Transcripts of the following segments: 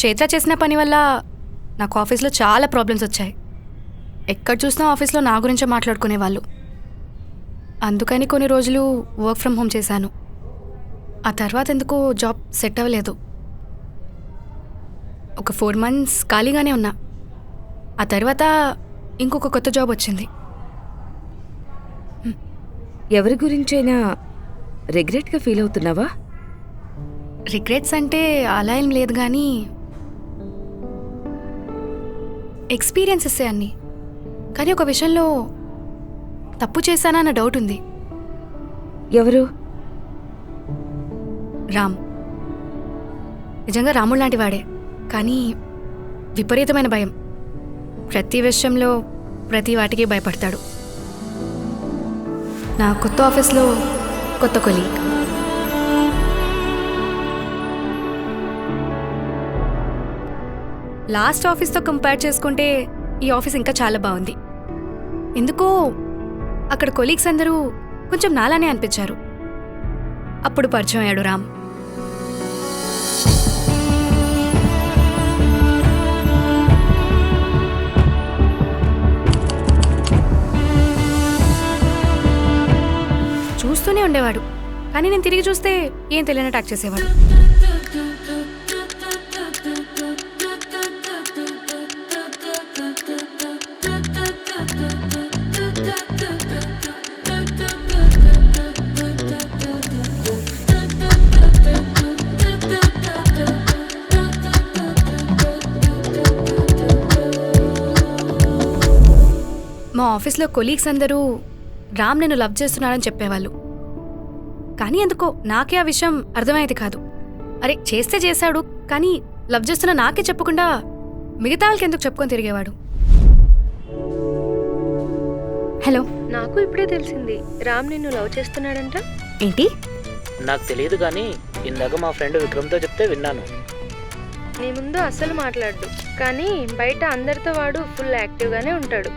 చైత్ర చేసిన పని వల్ల నాకు ఆఫీస్లో చాలా ప్రాబ్లమ్స్ వచ్చాయి. ఎక్కడ చూసినా ఆఫీస్లో నా గురించే మాట్లాడుకునేవాళ్ళు. అందుకని కొన్ని రోజులు వర్క్ ఫ్రమ్ హోమ్ చేశాను. ఆ తర్వాత ఎందుకో జాబ్ సెట్ అవ్వలేదు. ఒక 4 months ఖాళీగానే ఉన్నా. ఆ తర్వాత ఇంకొక కొత్త జాబ్ వచ్చింది. ఎవరి గురించైనా రిగ్రెట్గా ఫీల్ అవుతున్నావా? రిగ్రెట్స్ అంటే అలా ఏం లేదు, కానీ ఎక్స్పీరియన్సెస్ అన్నీ. కానీ ఒక విషయంలో తప్పు చేశానా అన్న డౌట్ ఉంది. ఎవరు? రామ్. నిజంగా రాముడు లాంటి వాడే, కానీ విపరీతమైన భయం. ప్రతి విషయంలో ప్రతి వాటికి భయపడతాడు. నా కొత్త ఆఫీస్లో కొత్త కొలీగ్. లాస్ట్ ఆఫీస్తో కంపేర్ చేసుకుంటే ఈ ఆఫీస్ ఇంకా చాలా బాగుంది. ఎందుకో అక్కడ కొలీగ్స్ అందరూ కొంచెం నాలానే అనిపించారు. అప్పుడు పరిచయం అయ్యాడు రామ్. చూస్తూనే ఉండేవాడు, కానీ నేను తిరిగి చూస్తే ఏం తెలియనట్టు యాక్ట్ చేసేవాడు. మా ఆఫీస్లో కొలీగ్స్ అందరూ రామ్ నేను లవ్ చేస్తున్నాడని చెప్పేవాళ్ళు. కానీ ఎందుకో నాకే ఆ విషయం అర్థమయ్యేది కాదు. అరే చేస్తే చేశాడు, కానీ లవ్ చేస్తున్నా నాకే చెప్పకుండా మిగతా వాళ్ళకి ఎందుకు చెప్పుకొని తిరిగేవాడు. హలో, నాకు ఇప్పుడే తెలిసింది రామ్ నిన్ను లవ్ చేస్తున్నాడంట. ఏంటి? నాకు తెలియదు, కానీ ఇందాక మా ఫ్రెండ్ విక్రమ్తో చెప్తే విన్నాను. నీ ముందు అస్సలు మాట్లాడు, కానీ బయట అందరితో వాడు ఫుల్ యాక్టివ్గానే ఉంటాడు.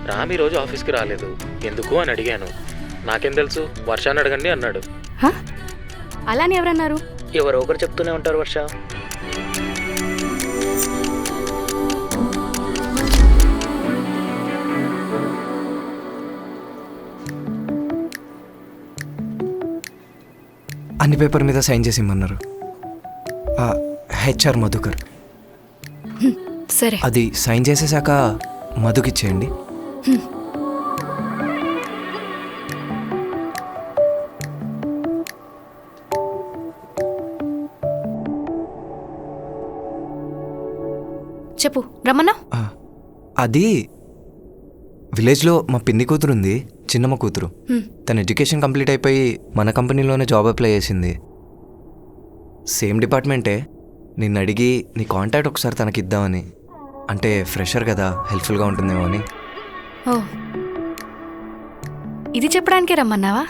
రామ్ ఈరోజు ఆఫీస్కి రాలేదు, ఎందుకు అని అడిగాను. నాకేం తెలుసు, వర్షాన్ని అడగండి అన్నాడు. అలానే ఎవరన్నారు? ఎవరో ఒకరు చెప్తూనే ఉంటారు వర్ష. అన్ని పేపర్ మీద సైన్ చేసి ఇమ్మన్నారు. హెచ్ఆర్ మధుకర్. సరే, అది సైన్ చేసేసాక మధుకిచ్చేయండి. చెప్పు. రమ్మన్నా? అది విలేజ్లో మా పిన్ని కూతురు ఉంది, చిన్నమ్మ కూతురు. తన ఎడ్యుకేషన్ కంప్లీట్ అయిపోయి మన కంపెనీలోనే జాబ్ అప్లై చేసింది. సేమ్ డిపార్ట్మెంటే. నిన్ను అడిగి నీ కాంటాక్ట్ ఒకసారి తనకి ఇద్దామని. అంటే ఫ్రెషర్ కదా, హెల్ప్ఫుల్గా ఉంటుందేమో అని. ఓ, ఇది చెప్పడానికే రమ్మన్నావా?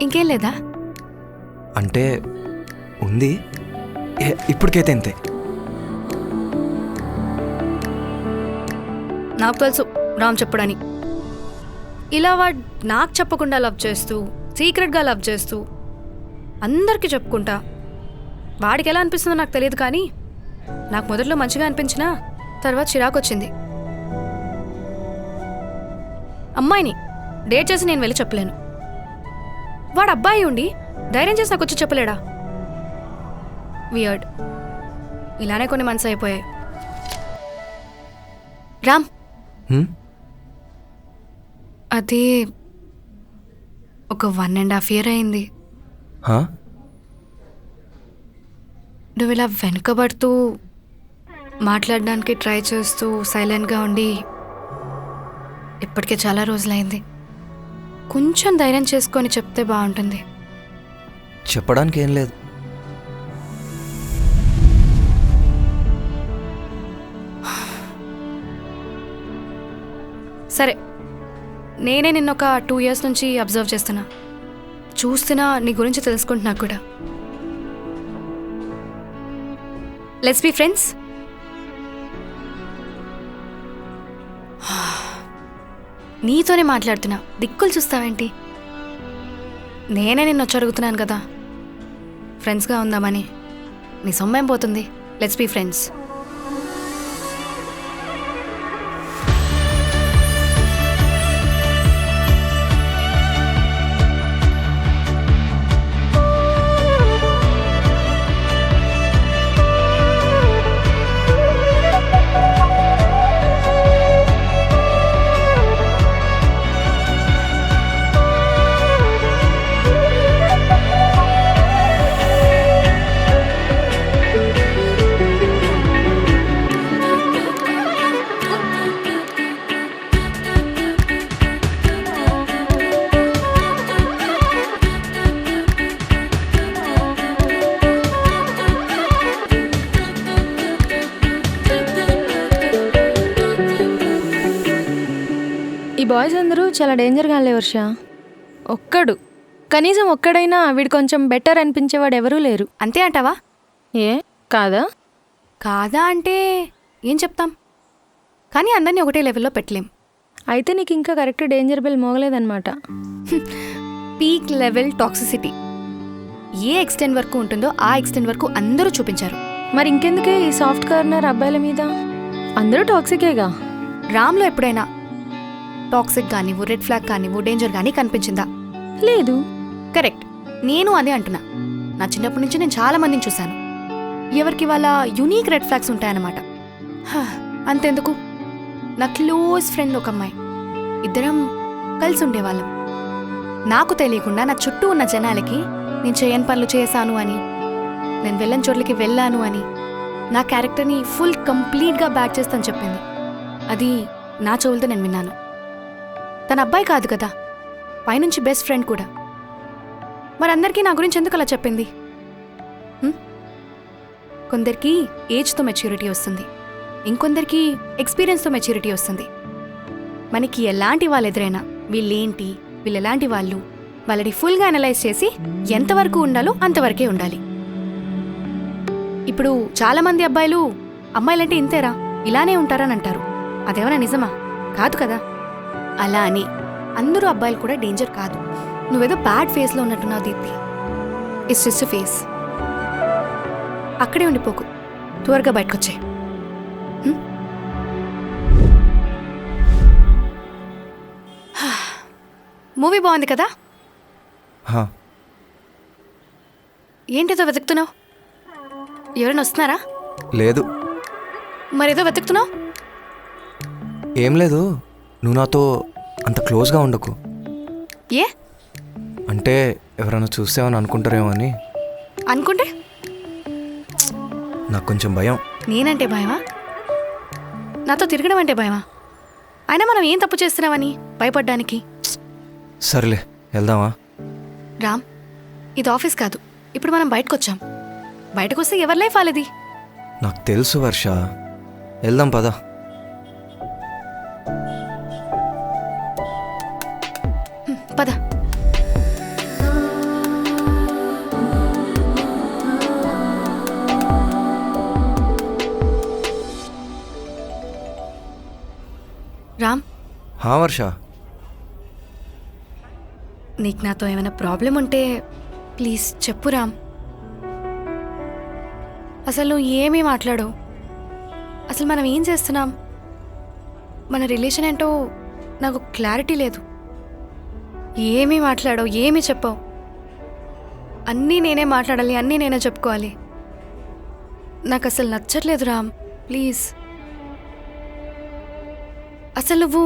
ఇంకేం లేదా? అంటే ఉంది, ఇప్పటికైతే అంతే. నాకు తెలుసు రామ్ చెప్పడని. ఇలా వాడు నాకు చెప్పకుండా లవ్ చేస్తూ, సీక్రెట్గా లవ్ చేస్తూ అందరికీ చెప్పుకుంటా. వాడికి ఎలా అనిపిస్తుందో నాకు తెలియదు, కానీ నాకు మొదట్లో మంచిగా అనిపించినా తర్వాత చిరాకు వచ్చింది. అమ్మాయిని డేట్ చేసి నేను వెళ్ళి చెప్పలేను. వాడు అబ్బాయి ఉండి ధైర్యం చేసి నాకు వచ్చి చెప్పలేడా? వియర్డ్. ఇలానే కొన్ని మంత్స్ అయిపోయాయి. రామ్, అది ఒక 1.5 year అయింది. నువ్వు ఇలా వెనుకబడుతూ మాట్లాడడానికి ట్రై చేస్తూ సైలెంట్గా ఉండి ఇప్పటికే చాలా రోజులైంది. కొంచెం ధైర్యం చేసుకొని చెప్తే బాగుంటుంది. చెప్పడానికి ఏం లేదు. సరే, నేనే నిన్న ఒక 2 years నుంచి అబ్జర్వ్ చేస్తున్నా. చూస్తున్నా, నీ గురించి తెలుసుకుంటున్నా కూడా. Let's be friends. నీతోనే మాట్లాడుతున్నా, దిక్కులు చూస్తావేంటి? నేనే నిన్ను వచ్చి అడుగుతున్నాను కదా ఫ్రెండ్స్గా ఉందామని. నీ సొమ్మేం పోతుంది. Let's be friends. ఈ బాయ్స్ అందరూ చాలా డేంజర్గా లే వర్ష. కనీసం ఒక్కడైనా వీడు కొంచెం బెటర్ అనిపించేవాడు ఎవరూ లేరు. అంతే అంటావా? ఏ కాదా? కాదా అంటే ఏం చెప్తాం, కానీ అందరినీ ఒకటే లెవెల్లో పెట్టలేం. అయితే నీకు ఇంకా కరెక్ట్ డేంజర్ బెల్ మోగలేదన్నమాట. పీక్ లెవెల్ టాక్సిసిటీ ఏ ఎక్స్టెంట్ వరకు ఉంటుందో ఆ ఎక్స్టెంట్ వరకు అందరూ చూపించారు. మరి ఇంకెందుకే ఈ సాఫ్ట్ కార్నర్ అబ్బాయిల మీద? అందరూ టాక్సికేగా. రామ్లో ఎప్పుడైనా టాక్సిక్ కానివ్వు, రెడ్ ఫ్లాగ్ కానివ్వు, డేంజర్ కానీ కనిపించిందా? లేదు. కరెక్ట్, నేను అదే అంటున్నా. నా చిన్నప్పటి నుంచి నేను చాలా మందిని చూశాను. ఎవరికి వాళ్ళ యునీక్ రెడ్ ఫ్లాగ్స్ ఉంటాయన్నమాట. అంతెందుకు, నా క్లోజ్ ఫ్రెండ్ ఒక అమ్మాయి, ఇద్దరం కలిసి ఉండేవాళ్ళం. నాకు తెలియకుండా నా చుట్టూ ఉన్న జనాలకి నేను చేయని పనులు చేశాను అని, నేను వెళ్ళని చోట్లకి వెళ్ళాను అని, నా క్యారెక్టర్ని ఫుల్ కంప్లీట్గా బ్యాక్ చేస్తాను చెప్పింది. అది నా చెవులతో నేను విన్నాను. తన అబ్బాయి కాదు కదా, పైనుంచి బెస్ట్ ఫ్రెండ్ కూడా. మరి అందరికీ నా గురించి ఎందుకు అలా చెప్పింది? కొందరికి ఏజ్తో మెచ్యూరిటీ వస్తుంది, ఇంకొందరికి ఎక్స్పీరియన్స్తో మెచ్యూరిటీ వస్తుంది. మనకి ఎలాంటి వాళ్ళు ఎదురైనా వీళ్ళేంటి, వీళ్ళు ఎలాంటి వాళ్ళు, వాళ్ళని ఫుల్గా అనలైజ్ చేసి ఎంతవరకు ఉండాలో అంతవరకే ఉండాలి. ఇప్పుడు చాలామంది అబ్బాయిలు అమ్మాయిలంటే ఇంతేరా, ఇలానే ఉంటారని అంటారు. అదేమన్నా నిజమా? కాదు కదా. అలా అని అందరూ అబ్బాయిలు కూడా డేంజర్ కాదు. నువ్వేదో బ్యాడ్ ఫేస్లో ఉన్నట్టున్నావు దీప్తి. It's just phase. అక్కడే ఉండిపోకు, త్వరగా బయటకొచ్చే. మూవీ బాగుంది కదా? హా, ఏంటిదో వెతుకుతున్నావు? ఎవరైనా వస్తున్నారా? లేదు. మరేదో వెతుకుతున్నావు? ఏం లేదు, నువ్వు నాతో అంత క్లోజ్గా ఉండకు. ఏ అంటే ఎవరైనా చూసావని అనుకుంటారేమో అని. అనుకుంటే నాకు కొంచెం భయం. నేనంటే భయమా? నాతో తిరగడం అంటే భయమా? అయినా మనం ఏం తప్పు చేస్తున్నామని భయపడ్డానికి? సర్లే, వెళ్దామా? రామ్, ఇది ఆఫీస్ కాదు. ఇప్పుడు మనం బయటకొచ్చాం. బయటకొస్తే ఎవరి లైఫ్ వాళ్ళది. నాకు తెలుసు వర్ష, వెళ్దాం పద. పద. రామ్, హా వర్ష, నీకు నాతో ఏమైనా ప్రాబ్లం ఉంటే ప్లీజ్ చెప్పు రామ్. అసలు నువ్వు ఏమీ మాట్లాడవు. అసలు మనం ఏం చేస్తున్నాం, మన రిలేషన్ ఏంటో నాకు క్లారిటీ లేదు. ఏమీ మాట్లాడవు, ఏమీ చెప్పవు. అన్నీ నేనే మాట్లాడాలి, అన్నీ నేనే చెప్పుకోవాలి. నాకు అసలు నచ్చట్లేదు రామ్, ప్లీజ్. అసలు నువ్వు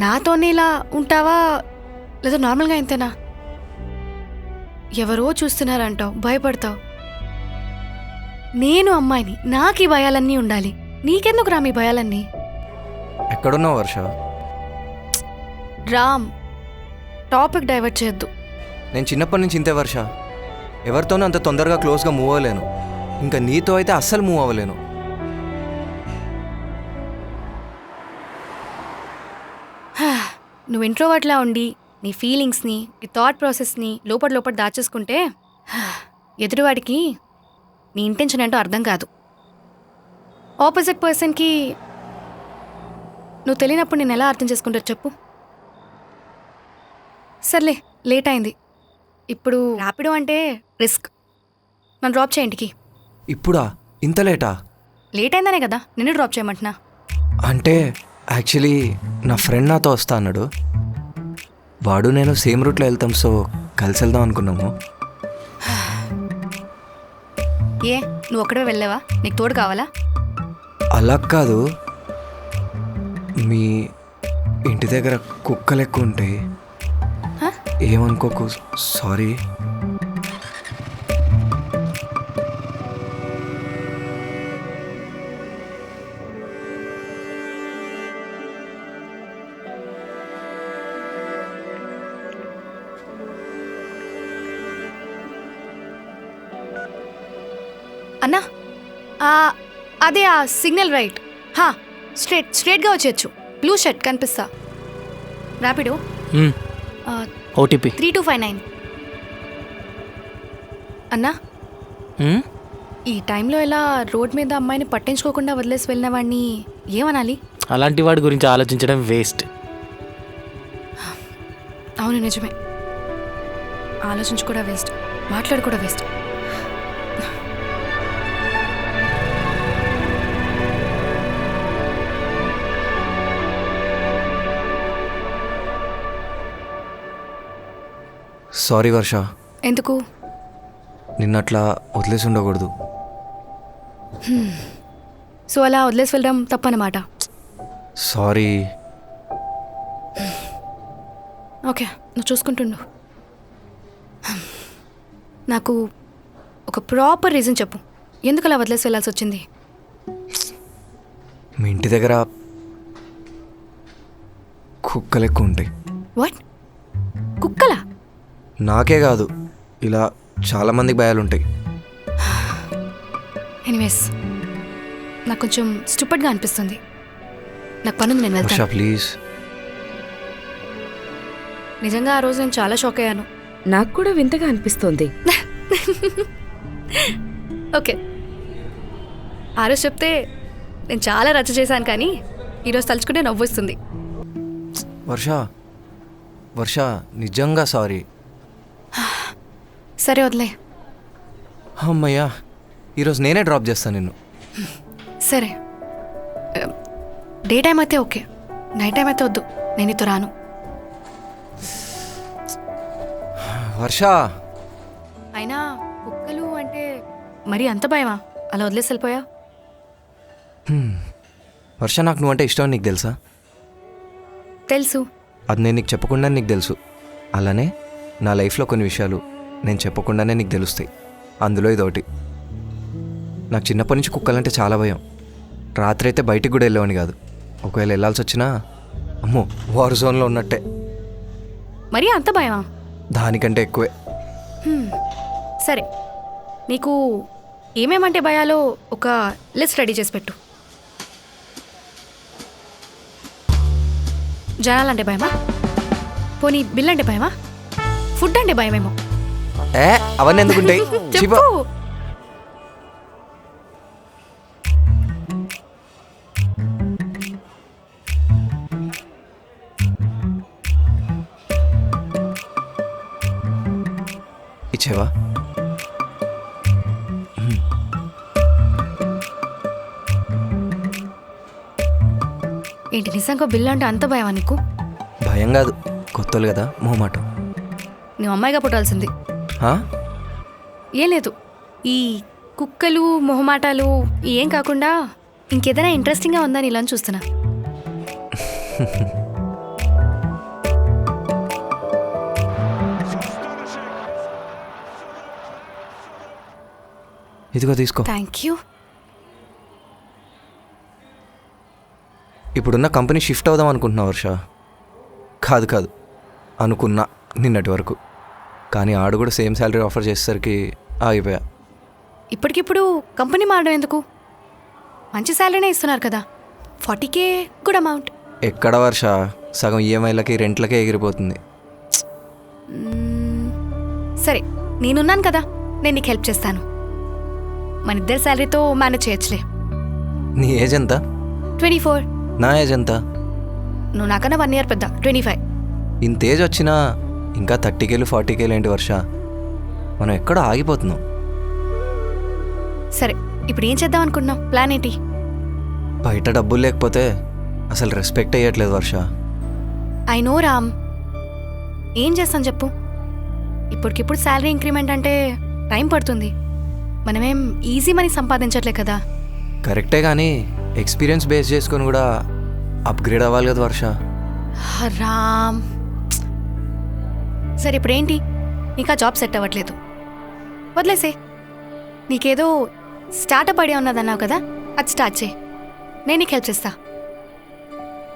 నాతోనే ఇలా ఉంటావా లేదా నార్మల్గా ఇంతేనా? ఎవరో చూస్తున్నారంటావు, భయపడతావు. నేను అమ్మాయిని, నాకు ఈ భయాలన్నీ ఉండాలి. నీకెందుకు రామ్ ఈ భయాలన్నీ? ఎక్కడున్నావు వర్ష? రామ్, టాపిక్ డైవర్ట్ చేయొద్దు. నేను చిన్నప్పటి నుంచి ఇంతే వర్ష. ఎవరితోనూ అంత తొందరగా క్లోజ్గా మూవ్ అవ్వలేను. ఇంకా నీతో అయితే అస్సలు మూవ్ అవ్వలేను. నువ్వు ఇంట్రోవర్ట్లా ఉండి నీ ఫీలింగ్స్ని, నీ థాట్ ప్రాసెస్ని లోపల దాచేసుకుంటే ఎదురువాడికి నీ ఇంటెన్షన్ ఏంటో అర్థం కాదు. ఆపోజిట్ పర్సన్కి నువ్వు తెలియనప్పుడు నేను ఎలా అర్థం చేసుకుంటారు చెప్పు? సర్లే, లేట్ అయింది. ఇప్పుడు ర్యాపిడో అంటే రిస్క్. నన్ను డ్రాప్ చేయండికి. ఇప్పుడా? ఇంత లేటా? లేట్ అయిందనే కదా నిన్ను డ్రాప్ చేయమంటున్నా. అంటే యాక్చువల్లీ నా ఫ్రెండ్ నాతో వస్తా అన్నాడు. వాడు నేను సేమ్ రూట్లో వెళ్తాం, సో కలిసి వెళ్దాం అనుకున్నాము. ఏ నువ్వు ఒక్కడే వెళ్ళావా? నీకు తోడు కావాలా? అలా కాదు, మీ ఇంటి దగ్గర కుక్కలు ఎక్కువ ఉంటాయి. హ? ఏమనుకోకు, సారీ. అన్నా అదే ఆ సిగ్నల్ రైట్. స్ట్రేట్గా వచ్చేయచ్చు. బ్లూ షర్ట్ కనిపిస్తా. ర్యాపిడో ఓటీపీ 3259. అన్నా ఈ టైంలో ఇలా రోడ్ మీద అమ్మాయిని పట్టించుకోకుండా వదిలేసి వెళ్ళిన వాడిని ఏమనాలి? అలాంటి వాడి గురించి ఆలోచించడం వేస్ట్. అవును నిజమే, ఆలోచించి కూడా వేస్ట్, మాట్లాడి కూడా వేస్ట్. సారీ వర్ష, ఎందుకు? నిన్నట్లా వదిలేసి ఉండకూడదు. సో అలా వదిలేసి వెళ్ళడం తప్పనమాట. సారీ. ఓకే, నువ్వు చూసుకుంటుండు. నాకు ఒక ప్రాపర్ రీజన్ చెప్పు, ఎందుకు అలా వదిలేసి వెళ్ళాల్సి వచ్చింది? మీ ఇంటి దగ్గర కుక్కలు ఎక్కువ ఉంటాయి. వాట్? కుక్కలా? నాకే కాదు, ఇలా చాలామందికి భయాలు ఉంటాయి. ఎనీవేస్, నాకు కొంచెం స్టూపిడ్గా అనిపిస్తుంది. నాకు పనుంది, నేను వర్ష వెళ్తాను. ప్లీజ్. నిజంగా ఆ రోజు నేను చాలా షాక్ అయ్యాను. నాకు కూడా వింతగా అనిపిస్తోంది. ఓకే, ఆ రోజు చెప్తే నేను చాలా రచ్చ చేశాను, కానీ ఈరోజు తలుచుకుంటే నవ్వు వస్తుంది. వర్ష వర్ష నిజంగా సారీ. సరే వదిలే. అమ్మయ్యా, ఈరోజు నేనే డ్రాప్ చేస్తాను నిన్ను. సరే, డే టైం అయితే ఓకే, నైట్ టైం అయితే వద్దు, నేను నీతో రాను. వర్ష అయినా కుక్కలు అంటే మరి అంత భయమా? అలా వదిలేసి వెళ్ళిపోయా? వర్ష, నాకు నువ్వంటే ఇష్టం నీకు తెలుసా? తెలుసు. అది నేను నీకు చెప్పకుండా నీకు తెలుసు. అలానే నా లైఫ్లో కొన్ని విషయాలు నేను చెప్పకుండానే నీకు తెలుస్తాయి. అందులో ఇదొకటి. నాకు చిన్నప్పటి నుంచి కుక్కలంటే చాలా భయం. రాత్రి అయితే బయటికి కూడా వెళ్ళేవాని కాదు. ఒకవేళ వెళ్ళాల్సి వచ్చినా అమ్మో వార్ జోన్లో ఉన్నట్టే. మరి అంత భయమా? దానికంటే ఎక్కువే. సరే, నీకు ఏమేమంటే భయాలో ఒక లిస్ట్ రెడీ చేసి పెట్టు. జనాలంటే భయమా? పోనీ బిల్ అంటే భయమా? ఫుడ్ అంటే భయమేమో? అవన్నీ ఎందుకుంటాయి? చెప్పు. ఇచ్చేవా? ఏంటి నిజంగా బిల్ అంటే అంత భయమా నీకు? భయం కాదు, కొత్తలు కదా, మొహమాటం. నువ్వు అమ్మాయిగా పుట్టాల్సింది. ఆ? ఏం లేదు, ఈ కుక్కలు మొహమాటాలు ఏం కాకుండా ఇంకేదైనా ఇంట్రెస్టింగ్గా ఉందని ఇలా చూస్తున్నా. ఇదిగో తీసుకో. Thank you. ఇప్పుడున్న కంపెనీ షిఫ్ట్ అవుదాం అనుకుంటున్నా వర్ష. కాదు కాదు అనుకున్నా నిన్నటి వరకు, కానీ ఆడు కూడా సేమ్ శాలరీ ఆఫర్ చేసేసరికి ఆగిపోయా. ఇప్పటికిప్పుడు కంపెనీ మారడం ఎందుకు? మంచి శాలరీనే ఇస్తున్నారు కదా, 40K గుడ్ అమౌంట్. ఎక్కడ వర్ష, సగం ఈఎంఐలకి రెంట్లకే ఎగిరిపోతుంది. సరే, నేనున్నాను కదా, నేను నీకు హెల్ప్ చేస్తాను. మన ఇద్దరి శాలరీతో మేనేజ్ చేయొచ్చులే. నీ ఏజ్ ఎంత? 24. నా ఏజ్ ఎంత? నువ్వు నాకన్నా 1 year పెద్ద, 25. ఇంత ఏజ్ వచ్చినా ఇంకా 30K 40K ఏంటి వర్ష? మనం ఎక్కడో ఆగిపోతున్నాం. సరే ఇప్పుడు ఏం చేద్దాం అనుకుంటున్నావు? ప్లాన్ ఏంటి? బయట డబ్బులు లేకపోతే అసలు రెస్పెక్ట్ అయ్యట్లేదు వర్ష. ఐ నో రామ్, ఏం చేస్తాను చెప్పు. ఇప్పటికిప్పుడు శాలరీ ఇంక్రిమెంట్ అంటే టైం పడుతుంది. మనమేం ఈజీ మనీ సంపాదించట్లే కదా. కరెక్టే కానీ ఎక్స్పీరియన్స్ బేస్ చేసుకొని కూడా అప్గ్రేడ్ అవ్వాలి కదా వర్ష. రామ్, సరే ఇప్పుడేంటి? నీకు ఆ జాబ్ సెట్ అవ్వట్లేదు, వదిలేసే. నీకేదో స్టార్టప్ ఐడియా ఉన్నదన్నావు కదా, అది స్టార్ట్ చేయి. నేను నీకు హెల్ప్ చేస్తా.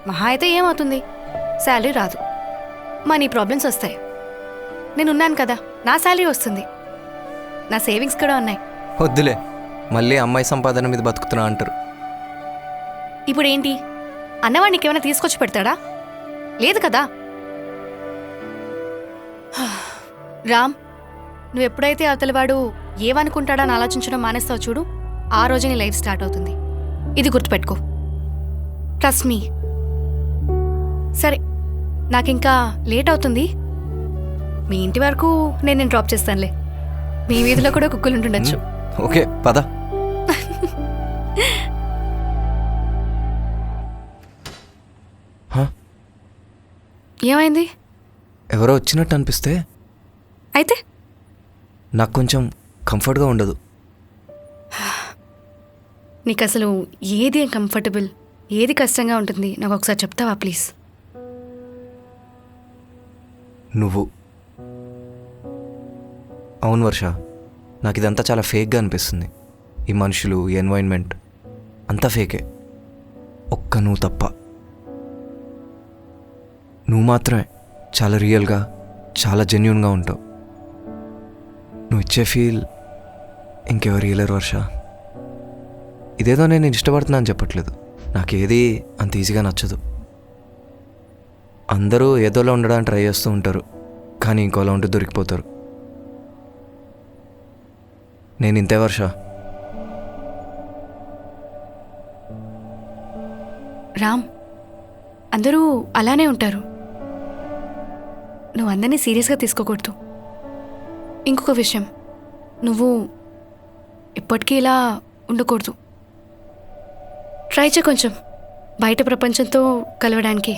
మహా అయితే ఏమవుతుంది, శాలరీ రాదు, మనీ ప్రాబ్లమ్స్ వస్తాయి. నేనున్నాను కదా, నా శాలరీ వస్తుంది, నా సేవింగ్స్ కూడా ఉన్నాయి. వద్దులే, మళ్ళీ అమ్మాయి సంపాదన మీద బతుకుతున్నా అంటారు. ఇప్పుడు ఏంటి, అన్నవాడు నీకేమైనా తీసుకొచ్చి పెడతాడా? లేదు కదా. రామ్, నువ్వు ఎప్పుడైతే అవతలివాడు ఏమనుకుంటాడని ఆలోచించడం మానేస్తావు చూడు, ఆ రోజు నీ లైఫ్ స్టార్ట్ అవుతుంది. ఇది గుర్తుపెట్టుకో, ట్రస్ట్ మీ. సరే, నాకింకా లేట్ అవుతుంది. మీ ఇంటి వరకు నేను డ్రాప్ చేస్తానులే. మీ వీధిలో కూడా కుక్కలు ఉంటుండొచ్చు. ఓకే పద. హ? ఏమైంది? ఎవరో వచ్చినట్టు అనిపిస్తే అయితే నాకు కొంచెం కంఫర్ట్గా ఉండదు. నీకు అసలు ఏది కంఫర్టబుల్, ఏది కష్టంగా ఉంటుంది నాకు ఒకసారి చెప్తావా ప్లీజ్? నువ్వు. అవును వర్ష, నాకు ఇదంతా చాలా ఫేక్గా అనిపిస్తుంది. ఈ మనుషులు, ఈ ఎన్వైర్న్మెంట్ అంతా ఫేకే, ఒక్క నువ్వు తప్ప. నువ్వు మాత్రమే చాలా రియల్గా, చాలా జెన్యూన్గా ఉంటావు. నువ్వు ఇచ్చే ఫీల్ ఇంకెవరు ఇయ్యలేరు వర్ష. ఇదేదో నేను ఇష్టపడుతున్నా అని చెప్పట్లేదు, నాకేది అంత ఈజీగా నచ్చదు. అందరూ ఏదోలా ఉండడానికి ట్రై చేస్తూ ఉంటారు, కానీ ఇంకోలా ఉంటూ దొరికిపోతారు. నేను ఇంతే వర్ష. రామ్, అందరూ అలానే ఉంటారు. నువ్వు అందరినీ సీరియస్గా తీసుకోకూడదు. ఇంకొక విషయం, నువ్వు ఇప్పటికీ ఇలా ఉండకూడదు. ట్రై చేయి కొంచెం బయట ప్రపంచంతో కలవడానికి.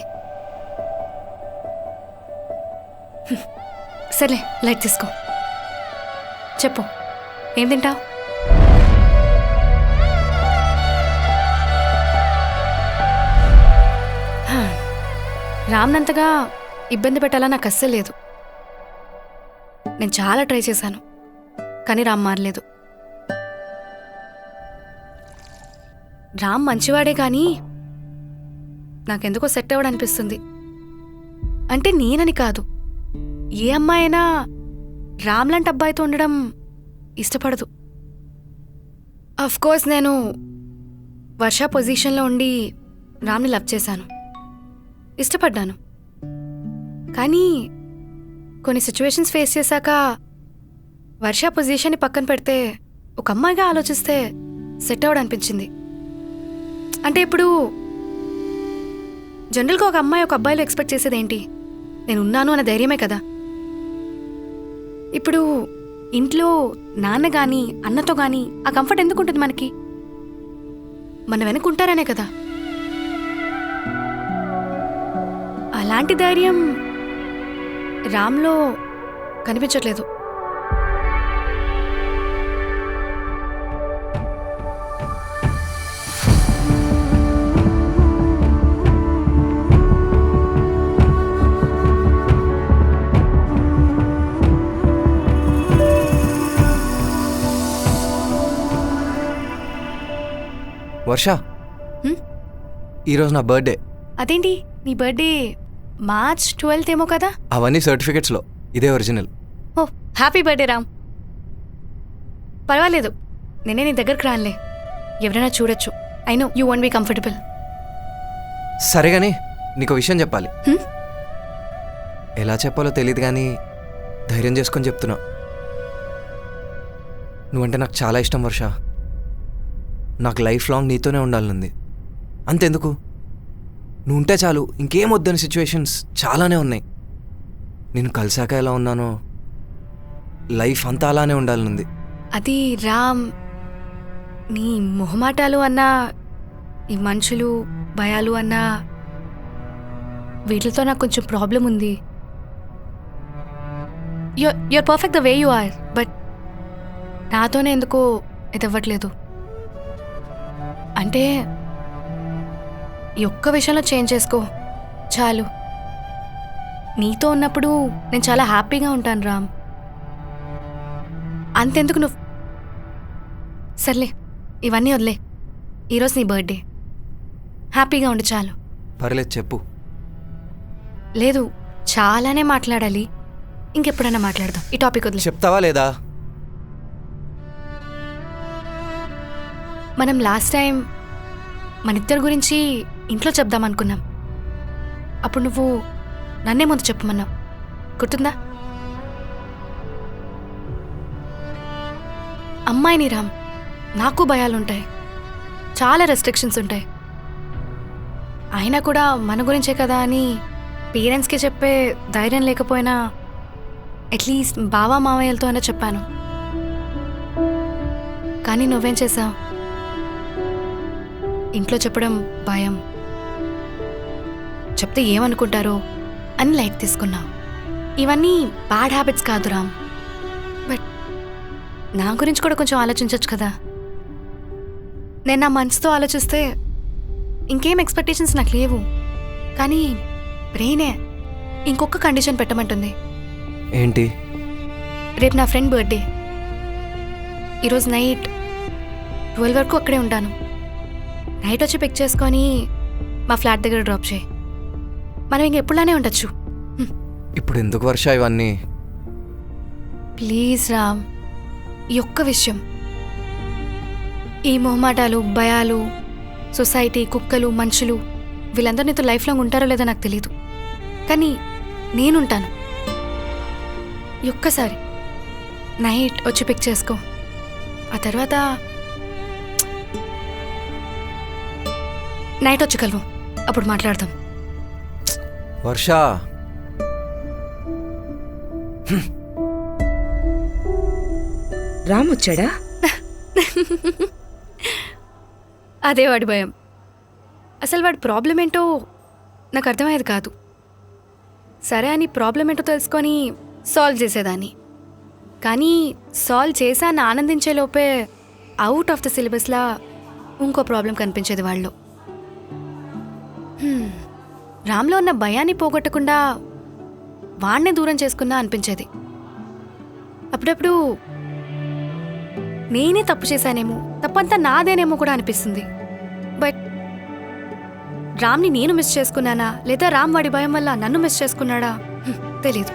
సరే, లైట్ తీసుకో. చెప్పు, ఏం తింటావు? రామ్నంతగా ఇబ్బంది పెట్టాలా నాకు అస్సలు లేదు. నేను చాలా ట్రై చేశాను, కానీ రామ్ మారలేదు. రామ్ మంచివాడే కానీ నాకెందుకో సెట్ అవ్వడనిపిస్తుంది. అంటే నేనని కాదు, ఏ అమ్మాయి అయినా రామ్ లాంటి అబ్బాయితో ఉండడం ఇష్టపడదు. కోర్స్ నేను వర్ష పొజిషన్లో ఉండి రామ్ని లవ్ చేశాను, ఇష్టపడ్డాను. కానీ కొన్ని సిచ్యువేషన్స్ ఫేస్ చేశాక వర్ష పొజిషన్ని పక్కన పెడితే ఒక అమ్మాయిగా ఆలోచిస్తే సెట్ అవ్వడనిపించింది. అంటే ఇప్పుడు జనరల్గా ఒక అమ్మాయి ఒక అబ్బాయిలో ఎక్స్పెక్ట్ చేసేది ఏంటి? నేను ఉన్నాను అన్న ధైర్యమే కదా. ఇప్పుడు ఇంట్లో నాన్న కానీ అన్నతో కానీ ఆ కంఫర్ట్ ఎందుకు ఉంటుంది మనకి? మన వెనుకుంటారనే కదా. అలాంటి ధైర్యం రామ్లో కనిపించట్లేదు. వర్ష, ఈరోజు నా బర్త్డే. అదేంటి, నీ బర్త్డే March 12th ఏమో కదా? అవన్నీ సర్టిఫికెట్స్లో, ఇదే original. Oh, happy birthday Ram. పర్వాలేదు, నేనే నీ దగ్గరకు రానులే, ఎవరైనా చూడొచ్చు. I know you won't be comfortable. సరే కానీ నీకు విషయం చెప్పాలి. హ్మ్? ఎలా చెప్పాలో తెలియదు కానీ ధైర్యం చేసుకొని చెప్తున్నా. నువ్వంటే నాకు చాలా ఇష్టం వర్ష. నాకు లైఫ్ లాంగ్ నీతోనే ఉండాలనుంది. అంతెందుకు, నువ్వు ఉంటే చాలు, ఇంకేం వద్దని సిచ్యువేషన్స్ చాలానే ఉన్నాయి. నేను కలిసాక ఎలా ఉన్నానో లైఫ్ అంతా అలానే ఉండాలనుంది. అది రామ్, నీ మొహమాటాలు అన్నా ఈ మనుషులు భయాలు అన్నా వీటితో నాకు కొంచెం ప్రాబ్లం ఉంది. You're perfect the way you are, but నాతోనే ఎందుకో ఇది అవ్వట్లేదు. అంటే ఈ ఒక్క విషయంలో చేంజ్ చేసుకో చాలు. నీతో ఉన్నప్పుడు నేను చాలా హ్యాపీగా ఉంటాను రామ్. అంతెందుకు నువ్వు సర్లే ఇవన్నీ వదిలే. ఈరోజు నీ బర్త్డే, హ్యాపీగా ఉండు చాలు. పర్లేదు చెప్పు. లేదు చాలానే మాట్లాడాలి, ఇంకెప్పుడైనా మాట్లాడదాం. ఈ టాపిక్ వదిలే. చెప్తావా లేదా? మనం లాస్ట్ టైం మన ఇద్దరి గురించి ఇంట్లో చెప్దాం అనుకున్నాం. అప్పుడు నువ్వు నన్నే ముందు చెప్పమన్నావు, గుర్తుందా? అమ్మాయిని రామ్, నాకు భయాలుంటాయి, చాలా రెస్ట్రిక్షన్స్ ఉంటాయి. అయినా కూడా మన గురించే కదా అని పేరెంట్స్కి చెప్పే ధైర్యం లేకపోయినా అట్లీస్ట్ బావా మావయ్యలతో అయినా చెప్పాను. కానీ నువ్వేం చేసావు? ఇంట్లో చెప్పడం భయం, చెప్తే ఏమనుకుంటారో అని లైట్ తీసుకున్నావు. ఇవన్నీ బ్యాడ్ హ్యాబిట్స్ కాదు రామ్, బట్ నా గురించి కూడా కొంచెం ఆలోచించవచ్చు కదా. నేను నా మనసుతో ఆలోచిస్తే ఇంకేం ఎక్స్పెక్టేషన్స్ నాకు లేవు. కానీ బ్రెయినే ఇంకొక కండిషన్ పెట్టమంటుంది. ఏంటి? రేపు నా ఫ్రెండ్ బర్త్డే. ఈరోజు నైట్ 12 వరకు అక్కడే ఉంటాను. నైట్ వచ్చి పిక్ చేసుకొని మా ఫ్లాట్ దగ్గర డ్రాప్ చేయి. మనం ఇంక ఎప్పుడులానే ఉండొచ్చు. ఇప్పుడు ఎందుకు వర్ష ఇవన్నీ? ప్లీజ్ రామ్, ఈ ఒక్క విషయం. ఈ మొహమాటాలు భయాలు, సొసైటీ, కుక్కలు, మనుషులు వీళ్ళందరూ నీతో లైఫ్ లాంగ్ ఉంటారో లేదో నాకు తెలీదు, కానీ నేనుంటాను. ఈ ఒక్కసారి నైట్ వచ్చి పిక్ చేసుకో. ఆ తర్వాత నైట్ వచ్చి కలువు, అప్పుడు మాట్లాడదాం. వర్ష రామ్ వచ్చాడా? అదే వాడి భయం. అసలు వాడి ప్రాబ్లం ఏంటో నాకు అర్థమయ్యేది కాదు. సరే అని ప్రాబ్లం ఏంటో తెలుసుకొని సాల్వ్ చేసేదాన్ని. కానీ సాల్వ్ చేశాన్ని ఆనందించే లోపే అవుట్ ఆఫ్ ద సిలబస్లా ఇంకో ప్రాబ్లం కనిపించేది వాళ్ళు. రామ్లో ఉన్న భయాన్ని పోగొట్టకుండా వాణ్ణే దూరం చేసుకున్నా అనిపించేది. అప్పుడప్పుడు నేనే తప్పు చేశానేమో, తప్పంతా నాదేనేమో కూడా అనిపిస్తుంది. బట్ రామ్ని నేను మిస్ చేసుకున్నానా లేదా రామ్ వాడి భయం వల్ల నన్ను మిస్ చేసుకున్నాడా తెలీదు.